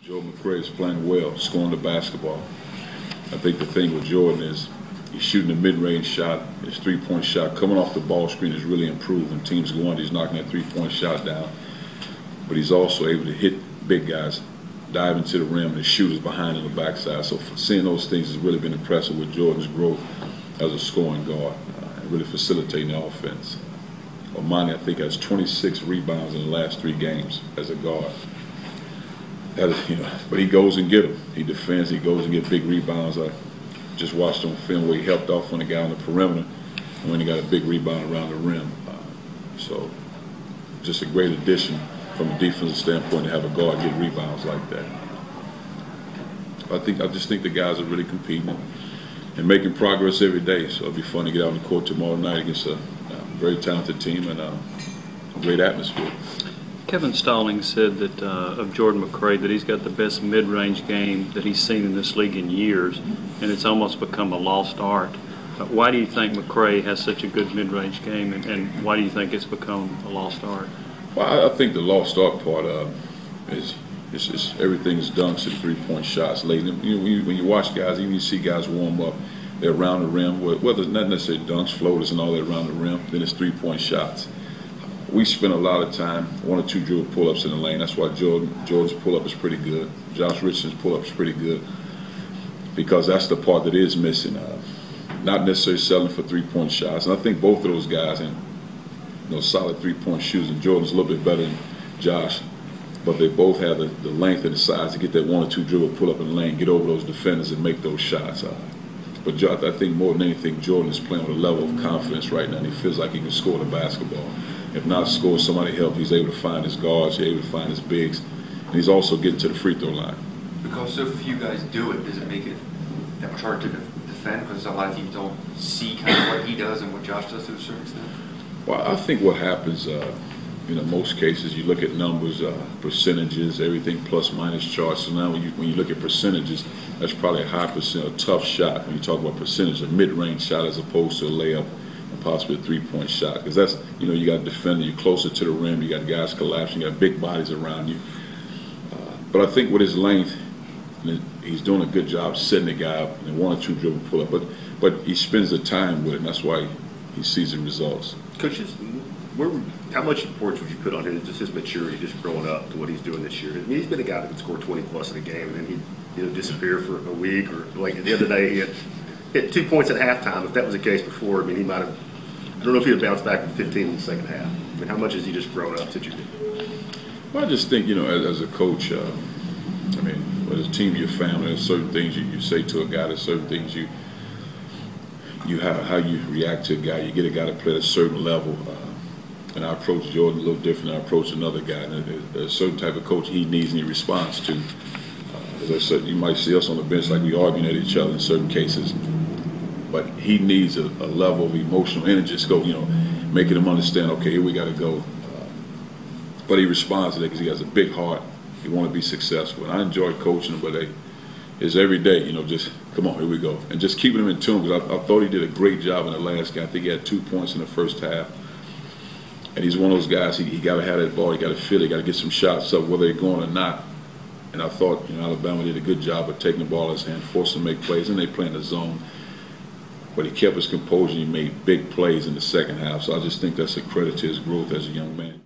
Jordan McRae is playing well, scoring the basketball. I think the thing with Jordan is he's shooting a mid-range shot. His three-point shot coming off the ball screen is really improved. When teams go under, he's knocking that three-point shot down. But he's also able to hit big guys, dive into the rim, and the shooters behind on the backside. So seeing those things has really been impressive with Jordan's growth as a scoring guard, really facilitating the offense. Martin, I think, has 26 rebounds in the last 3 games as a guard. But he goes and get them. He defends. He goes and get big rebounds. I just watched on film where he helped off on the guy on the perimeter, and when he got a big rebound around the rim. So, just a great addition from a defensive standpoint to have a guard get rebounds like that. I just think the guys are really competing and making progress every day. So it'll be fun to get out on the court tomorrow night against a very talented team and a great atmosphere. Kevin Stalling said that of Jordan McRae that he's got the best mid-range game that he's seen in this league in years, and it's almost become a lost art. Why do you think McRae has such a good mid-range game, and why do you think it's become a lost art? Well, I think the lost art part is everything is dunks and three-point shots late. When you watch guys, even you see guys warm up, they're around the rim, whether it's not necessarily dunks, floaters, and all that around the rim, then it's three-point shots. We spend a lot of time, 1 or 2 dribble pull-ups in the lane. That's why Jordan's pull-up is pretty good. Josh Richardson's pull-up is pretty good, because that's the part that is missing. Not necessarily selling for three-point shots. And I think both of those guys, and solid three-point shooters, and Jordan's a little bit better than Josh, but they both have the length and the size to get that 1 or 2 dribble pull-up in the lane, get over those defenders, and make those shots. But I think more than anything, Jordan is playing with a level of confidence right now, and he feels like he can score the basketball. If not score, somebody help. He's able to find his guards, he's able to find his bigs, and he's also getting to the free throw line. Because so few guys do it, does it make it that much harder to defend? Because a lot of teams don't see kind of what he does and what Josh does to a certain extent. Well, I think what happens, most cases, you look at numbers, percentages, everything plus minus charts. So now when you look at percentages, that's probably a high percent, a tough shot. When you talk about percentage, a mid-range shot as opposed to a layup and possibly a three-point shot. Because that's, you got a defender, you're closer to the rim, you got guys collapsing, you got big bodies around you. But I think with his length, he's doing a good job setting the guy up in 1 or 2 dribble pull-up. But he spends the time with it, and that's why he sees the results. Coaches, how much importance would you put on him, just his maturity, just growing up to what he's doing this year? I mean, he's been a guy that can score 20+ in a game, and then he'd disappear for a week, or like the other day he had hit 2 points at halftime. If that was the case before, I mean, he might have. I don't know if he would bounce back with 15 in the second half. I mean, how much has he just grown up since you did? Well, I just think, as a coach, as a team, your family, there's certain things you say to a guy, there's certain things you have, how you react to a guy. You get a guy to play at a certain level. And I approach Jordan a little different than I approach another guy. And there's a certain type of coach he needs and he responds to. As I said, you might see us on the bench like we arguing at each other in certain cases. But he needs a level of emotional energy, just go, making him understand, okay, here we got to go. But he responds to that because he has a big heart. He wants to be successful. And I enjoy coaching him, but it's every day, just come on, here we go. And just keeping him in tune, because I thought he did a great job in the last game. I think he had 2 points in the first half. And he's one of those guys, he got to have that ball, he got to feel it, got to get some shots up, whether they're going or not. And I thought, Alabama did a good job of taking the ball in his hand, forcing him to make plays, and they play in the zone. But he kept his composure, he made big plays in the second half. So I just think that's a credit to his growth as a young man.